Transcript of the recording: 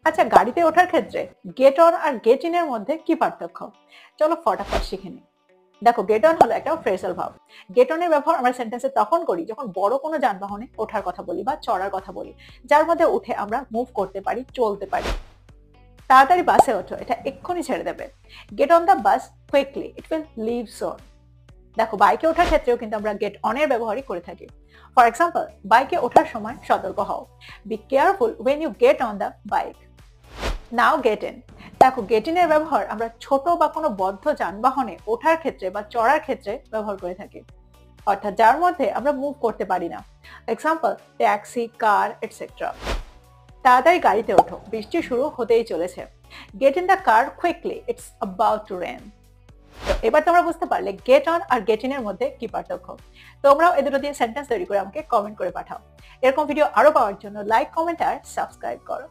আচ্ছা, গাড়িতে ওঠার ক্ষেত্রে গেট অন আর গেট ইন এর মধ্যে কি পার্থক্য? চলো ফটাফট শিখে নিই। দেখো, গেট অন হলো একটা ফ্রেজাল ভার্ব। গেট অন এর ব্যবহার আমরা সেন্টেন্সে তখন করি যখন বড় কোনো যানবাহনে ওঠার কথা বলি বা চড়ার কথা বলি, যার মধ্যে উঠে আমরা মুভ করতে পারি, চলতে পারি। তাড়াতাড়ি বাসে ওঠো, এটা এক্ষুনি ছেড়ে দেবে। Get on the bus quickly, it will leave soon. দেখো, বাইকে ওঠার ক্ষেত্রেও কিন্তু আমরা গেট অন এর ব্যবহারই করে থাকি। ফর এক্সাম্পল, বাইকে ওঠার সময় সতর্ক হও, be careful when you get on the bike. Now get in. দেখো, গেট ইন এর ব্যবহার আমরা ছোট বা কোনো বদ্ধ যানবাহনে ওঠার ক্ষেত্রে বা চড়ার ক্ষেত্রে ব্যবহার করে থাকি, অর্থাৎ যার মধ্যে আমরা মুভ করতে পারি না। Example, taxi, car, etcetera. তাড়াতাড়ি গাড়িতে ওঠো, বৃষ্টি শুরু হতেই চলেছে। Get in the car quickly, it's about to rain. তো এবার তোমরা বুঝতে পারলে গেট অন আর গেট ইন এর মধ্যে কি পার্থক্য। তোমরাও এ দুটো দিয়ে সেন্টেন্স তৈরি করে আমাকে কমেন্ট করে পাঠাও। এরকম ভিডিও আরো পাওয়ার জন্য লাইক, কমেন্ট আর সাবস্ক্রাইব করো।